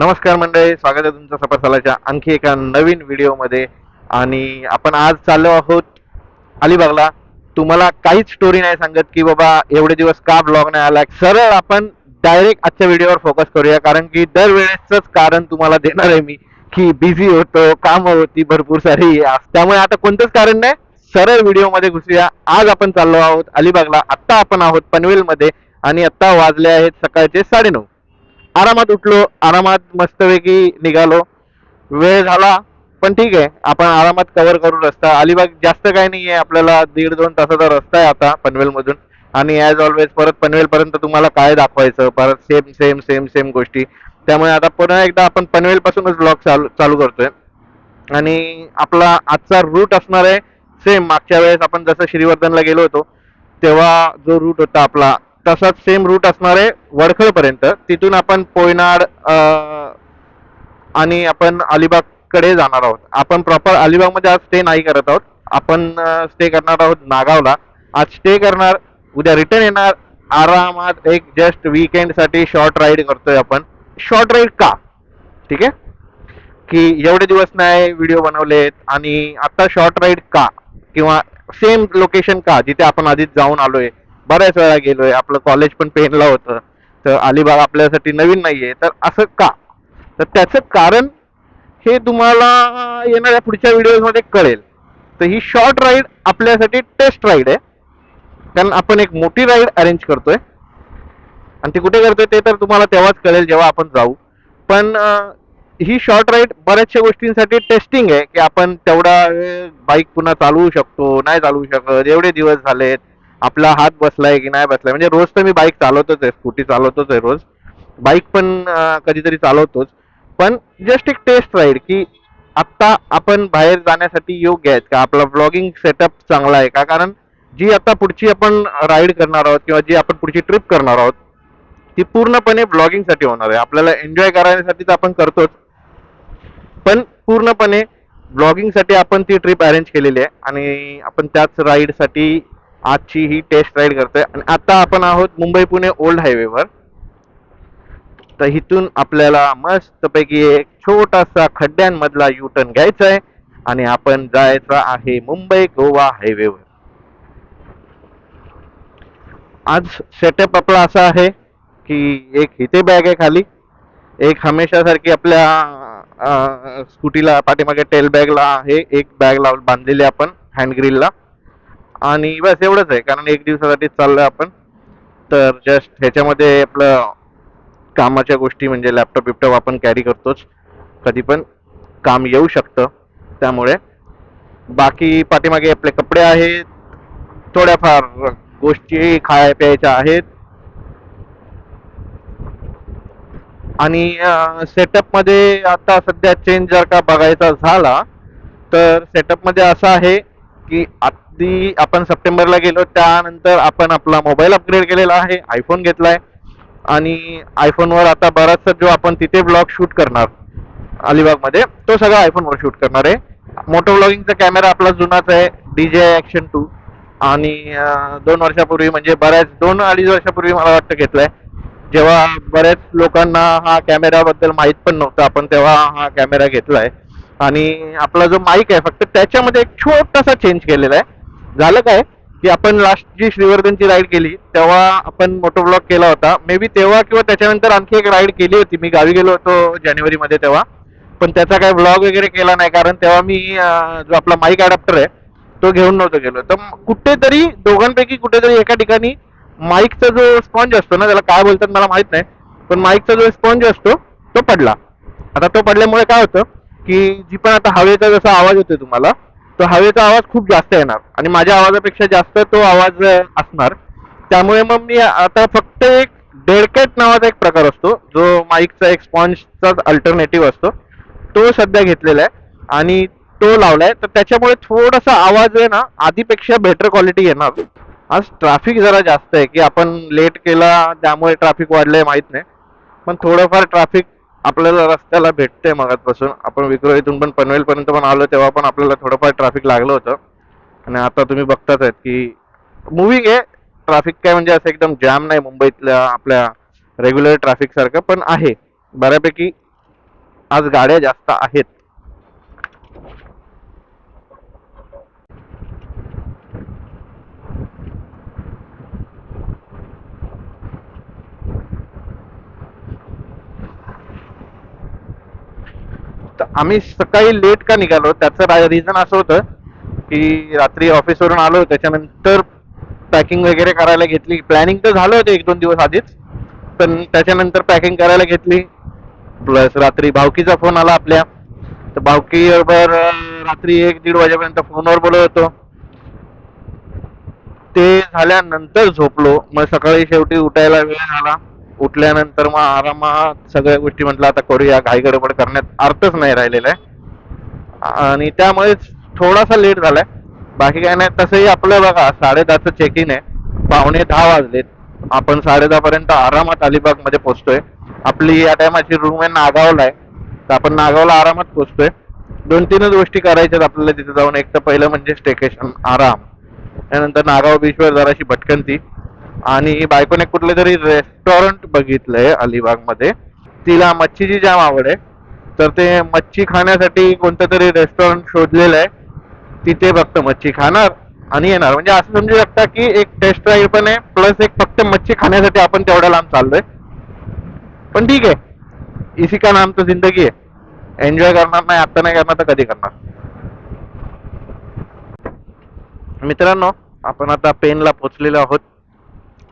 नमस्कार मंडळी, स्वागत आहे तुमचं सफर आणखी एका नवीन व्हिडिओमध्ये. आणि आपण आज चाललो आहोत अलिबागला. तुम्हाला काहीच स्टोरी नाही सांगत की बाबा एवढे दिवस का ब्लॉग नाही आला. सरळ आपण डायरेक्ट आजच्या व्हिडिओवर फोकस करूया, कारण की दरवेळेसच कारण तुम्हाला देणार आहे मी की बिझी होतो, कामं होती भरपूर सारी, त्यामुळे आता कोणतंच कारण नाही. सरळ व्हिडिओमध्ये घुसूया. आज आपण चाललो आहोत अलिबागला. आत्ता आपण आहोत पनवेलमध्ये आणि आत्ता वाजले आहेत सकाळचे 9:30. आरामात उठलो, आरामात मस्तपैकी निघालो. वेळ झाला पण ठीक आहे, आपण आरामात कव्हर करू रस्ता. अलिबाग जास्त काही नाहीये, आपल्याला 1.5-2 तासाचा रस्ता आहे आता पनवेल मधून. आणि ॲज ऑलवेज परत पनवेल पर्यंत तुम्हाला काय दाखवायचं, परत सेम सेम सेम सेम गोष्टी. त्यामुळे आता पुन्हा एकदा आपण पनवेल पासूनच ब्लॉग चालू चालू करतोय. आणि आपला आजचा रूट असणार आहे सेम. मागच्या वेळेस आपण जसं श्रीवर्धनला गेलो होतो तेव्हा जो रूट होता आपला, तसाच सेम रूट असणार आहे वडखळ पर्यंत. तिथून आपण पोयनाड आणि आपण अलिबागकडे जाणार आहोत. आपण प्रॉपर अलिबागमध्ये आज स्टे नाही करत आहोत. आपण स्टे करणार आहोत नागावला. आज स्टे करणार, उद्या रिटर्न येणार आरामात. एक जस्ट वीकेंड साठी शॉर्ट राईड करतोय आपण. शॉर्ट राईड का, ठीक आहे, की एवढे दिवस नाही व्हिडिओ बनवलेत आणि आता शॉर्ट राईड का, किंवा सेम लोकेशन का जिथे आपण आधीच जाऊन आलोय, बऱ्याच वेळा गेलोय. आपलं कॉलेज पण पेनला होतं, तर अलिबाग आपल्यासाठी नवीन नाहीये. तर असं का, तर त्याचं कारण हे तुम्हाला येणाऱ्या पुढच्या व्हिडिओमध्ये कळेल. तर ही शॉर्ट राईड आपल्यासाठी टेस्ट राईड आहे, कारण आपण एक मोठी राईड अरेंज करतोय. आणि ती कुठे करतोय ते तर तुम्हाला तेव्हाच कळेल जेव्हा आपण जाऊ. पण ही शॉर्ट राईड बऱ्याचशा गोष्टींसाठी टेस्टिंग आहे, की आपण तेवढा बाईक पुन्हा चालवू शकतो नाही चालवू शकत. एवढे दिवस झालेत, आपला हात बसलाय की नाही बसलाय. म्हणजे रोज तर मी बाईक चालवतोच आहे, स्कूटी चालवतोच आहे रोज, बाईक पण कधीतरी चालवतोच. पण जस्ट एक टेस्ट राईड की आत्ता आपण बाहेर जाण्यासाठी योग्य आहेत का, आपला ब्लॉगिंग सेटअप चांगला आहे का. कारण जी आता पुढची आपण राईड करणार आहोत किंवा जी आपण पुढची ट्रिप करणार आहोत ती पूर्णपणे ब्लॉगिंग साठी होणार आहे. आपल्याला एन्जॉय करण्यासाठी तर आपण करतोच, पण पूर्णपणे ब्लॉगिंग साठी आपण ती ट्रिप अरेंज केलेली आहे. आणि आपण त्याच राईड साठी आजची ही टेस्ट राईड करतोय. आणि आता आपण आहोत मुंबई पुणे ओल्ड हायवेवर. तर इथून आपल्याला मस्तपैकी एक छोटासा खड्ड्यांमधला युटर्न घ्यायचा आहे आणि आपण जायचं आहे मुंबई गोवा हायवेवर. आज सेटअप आपला असा आहे की एक इथे बॅग आहे खाली, एक हमेशा सारखी आपल्या स्कूटीला पाठीमागे टेल बॅगला आहे एक बॅग बांधलेली आपण हँड ग्रिलला. आणि बस एवढंच आहे, कारण एक दिवसासाठीच चाललोय आपण. तर जस्ट ह्याच्यामध्ये आपलं कामाच्या गोष्टी म्हणजे लॅपटॉप बिपटॉप आपण कॅरी करतोच, कधी पण काम येऊ शकतं. त्यामुळे बाकी पाठीमागे आपले कपडे आहेत, थोड्याफार गोष्टी खाय प्यायच्या आहेत. आणि सेटअप मध्ये आता सध्या चेंज जर का बघायचा झाला तर सेटअप मध्ये असं आहे की आधी आपण सप्टेंबरला गेलो त्यानंतर आपण आपला मोबाईल अपग्रेड केलेला आहे, आयफोन घेतलाय. आणि आयफोनवर आता बराचसा जो आपण तिथे ब्लॉग शूट करणार अलिबागमध्ये तो सगळा आयफोनवर शूट करणार आहे. मोटो ब्लॉगिंगचा कॅमेरा आपला जुनाच आहे, DJI Action 2. आणि 2 वर्षापूर्वी, म्हणजे बऱ्याच 2-2.5 वर्षापूर्वी मला वाटतं घेतलाय, जेव्हा बऱ्याच लोकांना हा कॅमेराबद्दल माहीत पण नव्हतं. आपण तेव्हा हा कॅमेरा घेतलाय. आणि आपला जो माईक आहे फक्त त्याच्यामध्ये एक छोटासा चेंज केलेला आहे. झालं काय की आपण लास्ट जी श्रीवर्धनची राईड केली तेव्हा आपण मोटो ब्लॉग केला होता, मे बी तेव्हा किंवा त्याच्यानंतर आणखी एक राईड केली होती. मी गावी गेलो होतो जानेवारीमध्ये तेव्हा, पण त्याचा काय ब्लॉग वगैरे केला नाही, कारण तेव्हा मी जो आपला माईक अडॅप्टर आहे तो घेऊन नव्हतो गेलो. तर कुठेतरी दोघांपैकी कुठेतरी एका ठिकाणी माईकचा जो स्पॉन्ज असतो ना, त्याला काय बोलतात मला माहित नाही, पण माईकचा जो स्पॉन्ज असतो तो पडला. आता तो पडल्यामुळे काय होतं की जी पण आता हवेचा जसा आवाज येतोय तुम्हाला, तो हवेचा आवाज खूप जास्त येणार आणि माझ्या आवाजापेक्षा जास्त तो आवाज असणार. त्यामुळे मग मी आता फक्त एक डेडकॅट नावाचा एक प्रकार असतो जो माईकचा एक स्पॉन्जचा अल्टरनेटिव्ह असतो, तो सध्या घेतलेला आहे आणि तो लावलाय. तर त्याच्यामुळे थोडासा आवाज आहे ना आधीपेक्षा बेटर क्वालिटी येणार. आज ट्रॅफिक जरा जास्त आहे, की आपण लेट केला त्यामुळे ट्रॅफिक वाढलंय माहित नाही, पण थोडंफार ट्रॅफिक आपल्याला रस्त्याला भेटतंय मगाचपासून. आपण विक्रोळीतून पण पनवेलपर्यंत पण आलो तेव्हा पण आपल्याला थोडंफार ट्रॅफिक लागलं होतं. आणि आता तुम्ही बघताच आहेत की मुव्हिंग आहे ट्रॅफिक. काय म्हणजे असं एकदम जॅम नाही मुंबईतल्या आपल्या रेग्युलर ट्रॅफिक सारखं, पण आहे बऱ्यापैकी आज गाड्या जास्त आहेत. तर आम्ही सकाळी लेट का निघालो त्याचं रिझन असं होतं की रात्री ऑफिसवरून आलो त्याच्यानंतर पॅकिंग वगैरे करायला घेतली. प्लॅनिंग तर झालं होतं 1-2 दिवस आधीच, पण त्याच्यानंतर पॅकिंग करायला घेतली. प्लस रात्री भावकीचा फोन आला आपल्या, तर भावकी बरोबर रात्री 1-1:30 वाजेपर्यंत फोनवर बोलत होतो. ते झाल्यानंतर झोपलो. मग सकाळी शेवटी उठायला वेळ झाला. उठल्यानंतर मग आरामात सगळ्या गोष्टी म्हटलं आता करूया, घाई गडबड करण्यात अर्थच नाही राहिलेला आहे. आणि त्यामुळेच थोडासा लेट झालाय. बाकी काय नाही. तसंही आपलं बघा 10:30चं चेक इन आहे, 9:45 वाजलेत. आपण 10:30 पर्यंत आरामात अलिबाग मध्ये पोहोचतोय. आपली या टायमाची रूम आहे नागावला आहे, तर आपण नागावला आरामात पोहोचतोय. 2-3च गोष्टी करायच्यात आपल्याला तिथे जाऊन. एक तर पहिलं म्हणजे स्टेकेशन आराम, त्यानंतर नागाव बीचवर जराशी भटकंती, आणि बायकोने कुठले तरी रेस्टॉरंट बघितलंय अलिबाग मध्ये. तिला मच्छीची जाम आवड आहे, तर ते मच्छी खाण्यासाठी कोणतं तरी रेस्टॉरंट शोधलेलं आहे. तिथे फक्त मच्छी खाणार आणि येणार. म्हणजे असं समजू शकता की एक टेस्ट ड्राईव्ह पण आहे, प्लस एक फक्त मच्छी खाण्यासाठी आपण तेवढ्या लांब चाललोय. पण ठीक आहे, इसी का नाम तो जिंदगी आहे. एन्जॉय करणार नाही आता नाही करणार तर कधी करणार. मित्रांनो, आपण आता पेनला पोचलेलो आहोत.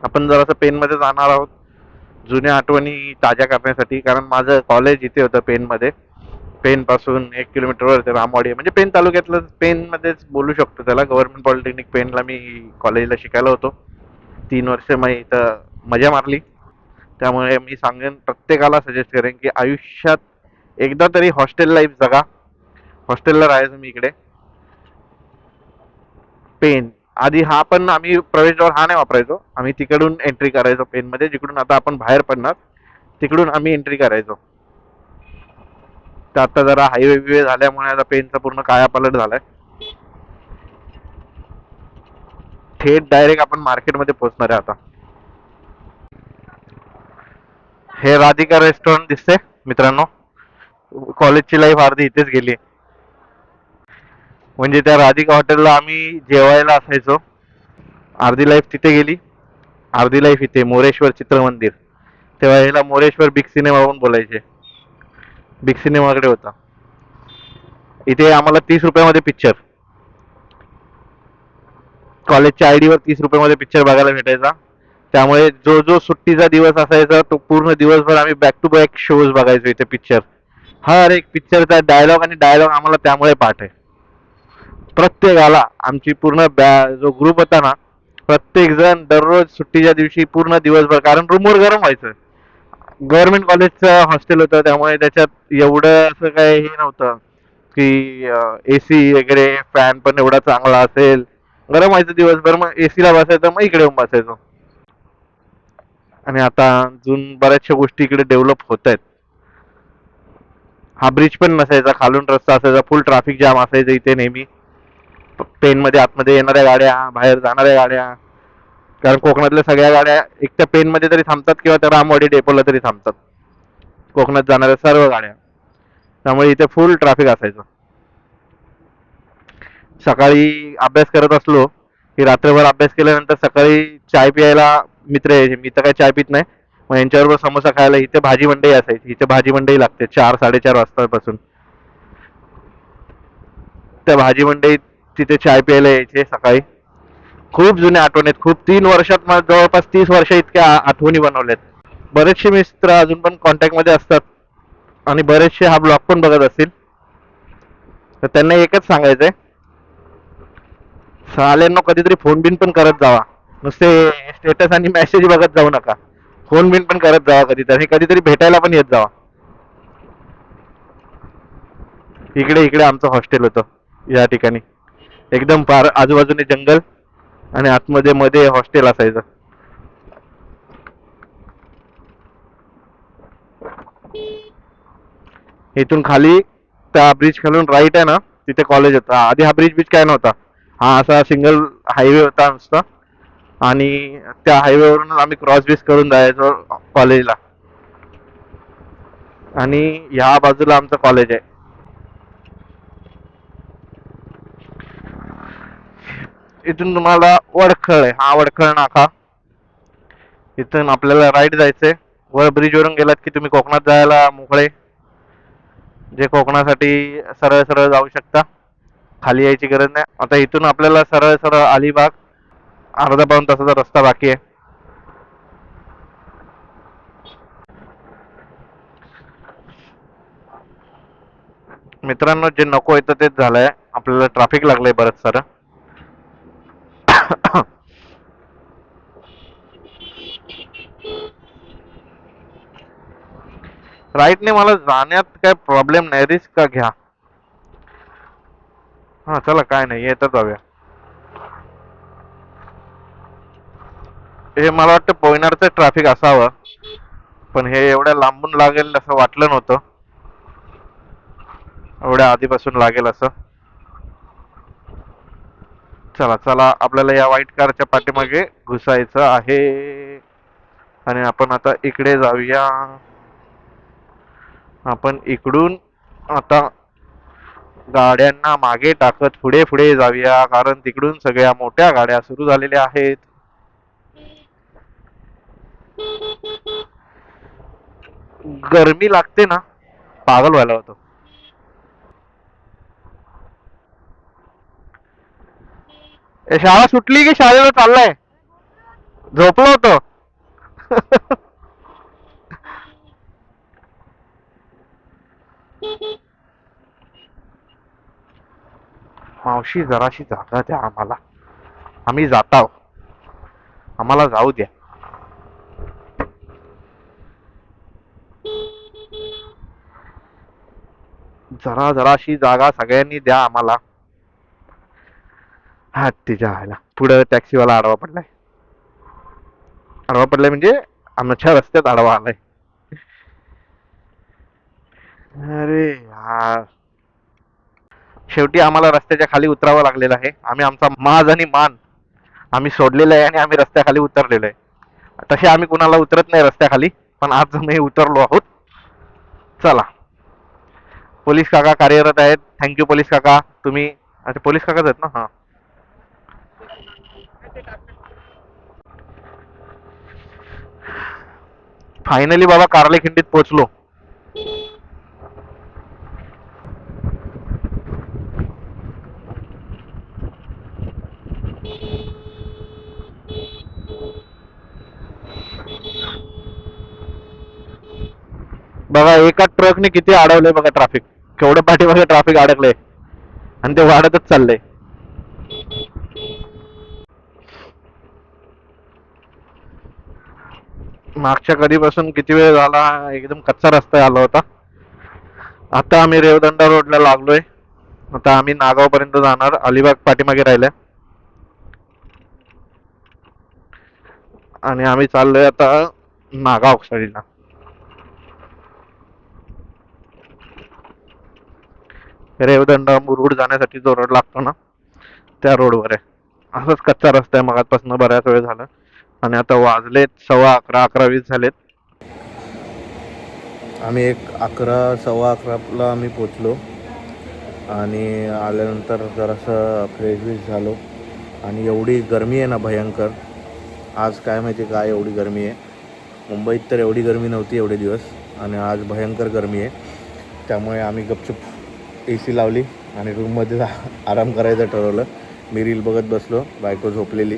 आपण जरासं पेनमध्ये जाणार आहोत जुन्या आठवणी ताज्या करण्यासाठी, कारण माझं कॉलेज इथे होतं पेनमध्ये. पेन पासून 1 किलोमीटरवर ते रामवाडी, म्हणजे पेन तालुक्यातलं पेन मध्येच बोलू शकतो त्याला. गव्हर्नमेंट पॉलिटेक्निक पेनला मी कॉलेजला शिकायला होतो. 3 वर्ष मी इथं मजा मारली. त्यामुळे मी सांगेन, प्रत्येकाला सजेस्ट करेन की आयुष्यात एकदा तरी हॉस्टेल लाईफ जगा. हॉस्टेलला राहायचं मी इकडे. पेन आधी हा पण आम्ही प्रवेशद्वार हा नाही वापरायचो, आम्ही तिकडून एंट्री करायचो पेन मध्ये, जिकडून आता आपण बाहेर पडणार तिकडून आम्ही एंट्री करायचो. तर आता जरा हायवे बिवे झाल्यामुळे आता पेनचा पूर्ण कायापालट झालाय. थेट डायरेक्ट आपण मार्केटमध्ये पोहोचणार आहे आता. हे राधिका रेस्टॉरंट दिसते मित्रांनो. कॉलेजची लाईफ अर्धी इथेच गेली. म्हणजे त्या राधिका हॉटेलला आम्ही जेवायला असायचो. अर्धी लाईफ तिथे गेली, अर्धी लाईफ इथे मोरेश्वर चित्रमंदिर. तेव्हा याला मोरेश्वर बिग सिनेमा म्हणून बोलायचे. बिग सिनेमाकडे होता. इथे आम्हाला 30 रुपयामध्ये पिक्चर, कॉलेजच्या आयडी वर 30 रुपयामध्ये पिक्चर बघायला भेटायचा. त्यामुळे जो जो सुट्टीचा दिवस असायचा तो पूर्ण दिवसभर आम्ही बॅक टू बॅक शोज बघायचो इथे पिक्चर. हर एक पिक्चरचा डायलॉग आणि डायलॉग आम्हाला त्यामुळे पाठ आहे. प्रत्येकाला आमची पूर्ण जो ग्रुप होता ना, प्रत्येक जण दररोज सुट्टीच्या दिवशी पूर्ण दिवसभर, कारण रूमवर गरम व्हायचं. गव्हर्नमेंट कॉलेजचं हॉस्टेल होतं त्यामुळे त्याच्यात एवढं असं काय हे नव्हतं की एसी वगैरे फॅन पण एवढा चांगला असेल. गरम व्हायचं दिवसभर, मग एसीला बसायचं, मग इकडे येऊन बसायचो. आणि आता अजून बऱ्याचशा गोष्टी इकडे डेव्हलप होत आहेत. हा ब्रिज पण नसायचा, खालून रस्ता असायचा, फुल ट्रॅफिक जाम असायचं इथे नेहमी. पेन मध्ये आतमध्ये येणाऱ्या गाड्या, बाहेर जाणाऱ्या गाड्या, कारण कोकणातल्या सगळ्या गाड्या एक त्या पेन मध्ये तरी थांबतात किंवा त्या रामवाडी डेपोला तरी थांबतात, कोकणात जाणाऱ्या सर्व गाड्या. त्यामुळे इथे फुल ट्रॅफिक असायचं. सकाळी अभ्यास करत असलो की रात्रभर अभ्यास केल्यानंतर सकाळी चाय प्यायला मित्र यायचे. मी तर काय चाय पित नाही, मग यांच्याबरोबर समोसा खायला इथे भाजी मंडई असायची. इथे भाजी मंडई लागते 4-4:30 वाजतापासून. त्या भाजी मंडईत तिथे चाय प्यायला यायचे सकाळी. खूप जुन्या आठवणी आहेत. खूप 3 वर्षात मला जवळपास 30 वर्ष इतक्या आठवणी बनवल्यात. बरेचसे मित्र अजून पण कॉन्टॅक्ट मध्ये असतात आणि बरेचसे हा ब्लॉग पण बघत असतील. तर त्यांना एकच सांगायचंय, साल्यांनो कधीतरी फोन बिन पण करत जावा. नुसते स्टेटस आणि मेसेज बघत जाऊ नका. फोन बिन पण करत जावा कधीतरी, कधीतरी भेटायला पण येत जावा. इकडे इकडे आमचं हॉस्टेल होतं या ठिकाणी. एकदम फार आजूबाजूने जंगल आणि आतमध्ये मध्ये हॉस्टेल असायचं. इथून खाली त्या ब्रिज खालून राईट आहे ना, तिथे कॉलेज होता. आधी हा ब्रिज काय नव्हता, हा असा सिंगल हायवे होता नुसता. आणि त्या हायवेवरून आम्ही क्रॉस ब्रिज करून जायचो कॉलेजला. आणि ह्या बाजूला आमचं कॉलेज आहे. इथून तुम्हाला वडखळ आहे, हा वडखळ नाका. इथून आपल्याला राईट जायचंय. वर ब्रिज वरून गेलात की तुम्ही कोकणात जायला मोकळे, जे कोकणासाठी सरळ सरळ जाऊ शकता, खाली यायची गरज नाही. आता इथून आपल्याला सरळ सरळ अलिबाग, अर्धा पाऊण तासाचा रस्ता बाकी आहे. मित्रांनो, जे नको येतं तेच झालंय. आपल्याला ट्रॅफिक लागलंय बरंच सारं. राईटने मला जाण्यात काय प्रॉब्लेम नाही, रिस्क का घ्या. हा चला, काय नाही, येतात जाऊया. हे मला वाटतं पोयनाडचं ट्रॅफिक असावं, पण हे एवढ्या लांबून लागेल असं वाटलं नव्हतं, एवढ्या आधीपासून लागेल असं. चला चला, आपल्याला या व्हाईट कारच्या पाठीमागे घुसायचं आहे आणि आपण आता इकडे जाऊया. आपण इकडून आता गाड्यांना मागे टाकत पुढे पुढे जाऊया, कारण तिकडून सगळ्या मोठ्या गाड्या सुरू झालेल्या आहेत. गरमी लागते ना, पागल व्हायला होतो. शाळा सुटली की शाळेला चाललाय? झोपलो होतो. मावशी, जराशी जागा द्या आम्हाला, आम्ही जात आहोत, आम्हाला जाऊ द्या. जराशी जागा सगळ्यांनी द्या आम्हाला. हा तिच्या आयला, पुढं टॅक्सीवाला आडवा पडलाय. आडवा पडलाय म्हणजे आमच्या रस्त्यात आडवा आलाय. अरे यार, शेवटी आम्हाला रस्त्याच्या खाली उतरावं लागलेलं आहे. आम्ही आमचा माज आणि मान आम्ही सोडलेलं आहे आणि आम्ही रस्त्याखाली उतरलेलो आहे. तसे आम्ही कुणाला उतरत नाही रस्त्याखाली, पण आज मी उतरलो आहोत. चला, पोलीस काका कार्यरत आहेत. थँक्यू पोलीस काका. तुम्ही, अच्छा पोलीस काकाच आहेत ना? हा. फायनली बाबा कार्ले खिंडीत पोहोचलो. बघा, एका ट्रकने किती अडवलंय बघा ट्रॅफिक. केवढं पाठीमागे ट्रॅफिक अडकलंय आणि ते वाढतच चाललंय. मागच्या कधीपासून किती वेळ झाला, एकदम कच्चा रस्ता आला होता. आता आम्ही रेवदंडा रोडला लागलोय. आता आम्ही नागाव पर्यंत जाणार. अलिबाग पाठीमागे राहिल्या आणि आम्ही चाललोय आता नागाव साईडला. रेवदंडा मुरुड जाण्यासाठी जो रोड लागतो ना, त्या रोडवर आहे. असंच कच्चा रस्ता आहे मगाचपासून बऱ्याच वेळ झाला. आणि आता वाजलेत 11:15, 11:20 झालेत. आम्ही 11, 11:15 आम्ही पोचलो आणि आल्यानंतर जरासं फ्रेश विश झालो. आणि एवढी गरमी आहे ना भयंकर, आज काय माहिती काय एवढी गरमी आहे. मुंबईत तर एवढी गरमी नव्हती एवढे दिवस, आणि आज भयंकर गरमी आहे. त्यामुळे आम्ही गपचूप AC लावली आणि रूममध्ये आराम करायचं ठरवलं. मी रील बघत बसलो, बायको झोपलेली.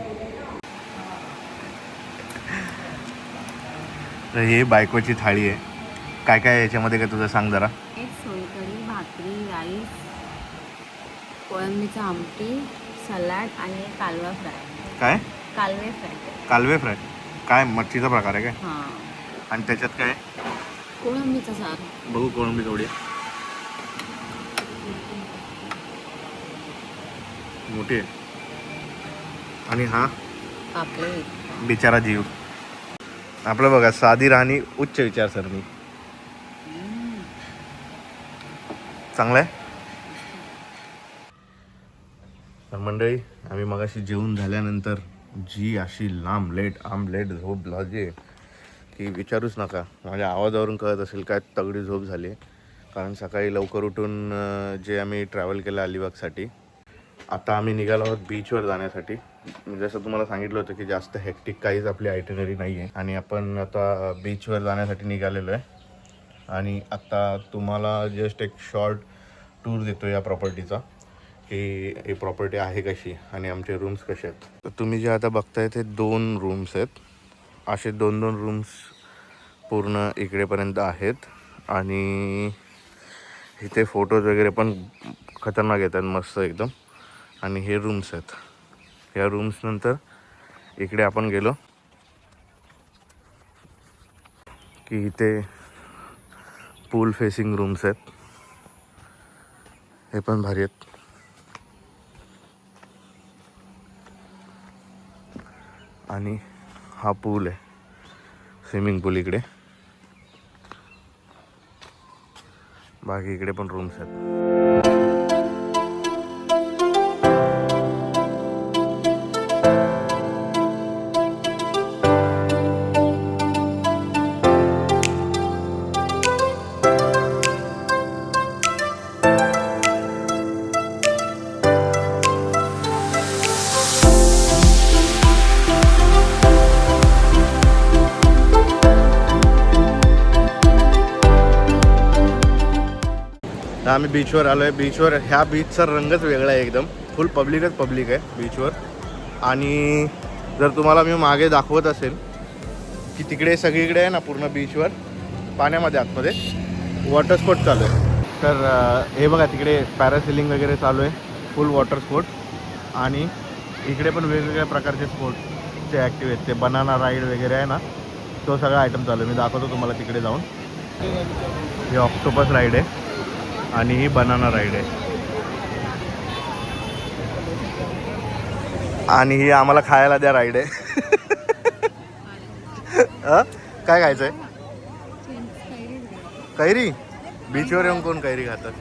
तर ही बायकोची थाळी आहे. काय काय याच्यामध्ये काय तुझं सांग जरा. एक सोलकढी, भाकरी, राईस, कोळंबीचं आमटी, सलाड आणि कालवा फ्राय. काय? कालवे फ्राय. कालवे फ्राय? काय मच्छीचा प्रकार आहे काय? हां. आणि त्याच्यात काय? कोळंबीचा सार. बघू कोळंबी थोडी मोठी आहे. आणि हा पापले. बिचारा जीव. आपलं बघा, साधी राहणी, उच्च विचारसरणी. चांगलं आहे. तर मंडळी, आम्ही मगाशी जेवून झाल्यानंतर जी अशी लांब लेट आमलेट झोप लागे की विचारूच नका. माझ्या आवाजावरून कळत असेल काय तगडी झोप झाली आहे. कारण सकाळी लवकर उठून जे आम्ही ट्रॅव्हल केलं अलिबागसाठी. आता आम्ही निघालो आहोत बीचवर जाण्यासाठी. जसं तुम्हाला सांगितलं होतं की जास्त हेक्टिक काहीच आपली आयटिनरी नाही आहे आणि आपण आता बीचवर जाण्यासाठी निघालेलो आहे. आणि आता तुम्हाला जस्ट एक शॉर्ट टूर देतो या प्रॉपर्टीचा की ही प्रॉपर्टी आहे कशी आणि आमचे रूम्स कसे आहेत. तर तुम्ही जे आता बघताय ते 2 रूम्स आहेत. असे 2-2 रूम्स पूर्ण इकडेपर्यंत आहेत आणि इथे फोटोज वगैरे पण खतरनाक येतात मस्त एकदम. आणि हे रूम्स आहेत. या रूम्स नंतर इकडे आपण गेलो की इथे पूल फेसिंग रूम्स आहेत. हे पण भारी आहेत. आणि हा पूल आहे, स्विमिंग पूल इकडे. बाकी इकडे पण रूम्स आहेत. आम्ही बीचवर आलो आहे. बीचवर ह्या बीचचा रंगच वेगळा आहे एकदम. फुल पब्लिकच पब्लिक आहे बीचवर. आणि जर तुम्हाला मी मागे दाखवत असेल की तिकडे सगळीकडे आहे ना पूर्ण बीचवर पाण्यामध्ये आतमध्ये वॉटर स्पोर्ट चालू आहे. तर हे बघा तिकडे पॅरासेलिंग वगैरे चालू आहे, फुल वॉटर स्पोर्ट. आणि इकडे पण वेगवेगळ्या प्रकारचे स्पोर्ट्सचे ॲक्टिव्ह आहेत. ते बनाना राईड वगैरे आहे ना, तो सगळा आयटम चालू आहे. मी दाखवतो तुम्हाला तिकडे जाऊन. हे ऑक्टोपस राईड आहे आणि ही बनाना राईड आहे. आणि ही आम्हाला खायला द्या राईड आहे. काय खायचं आहे? कैरी? बीचवर येऊन कोण कैरी खातात?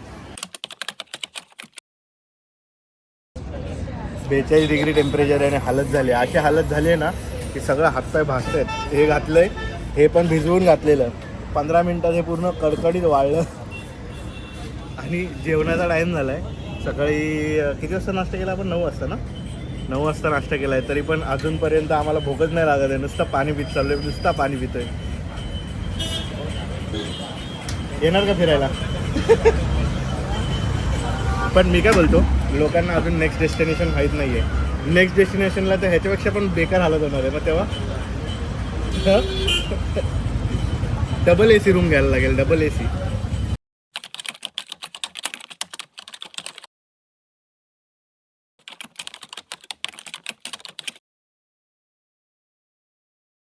42 डिग्री टेम्परेचर आहे आणि हालत झाली. अशी हालत झाली आहे ना की सगळं हातपाय भासत आहेत. हे घातलंय, हे पण भिजवून घातलेलं. 15 मिनिटात हे पूर्ण कडकडीत वाळलं. आणि जेवणाचा टाईम झाला आहे. सकाळी किती वाजता नाश्ता केला आपण? 9 वाजता ना? 9 वाजता नाश्ता केला आहे. तरी पण अजूनपर्यंत आम्हाला भूकच नाही लागत आहे. नुसतं पाणी पित चाललो आहे, नुसता पाणी पितोय. येणार का फिरायला? पण मी काय बोलतो, लोकांना अजून नेक्स्ट डेस्टिनेशन माहीत नाही आहे. नेक्स्ट डेस्टिनेशनला तर ह्याच्यापेक्षा पण बेकार हालत होणार आहे. मग तेव्हा डबल AC रूम घ्यायला लागेल. Double AC.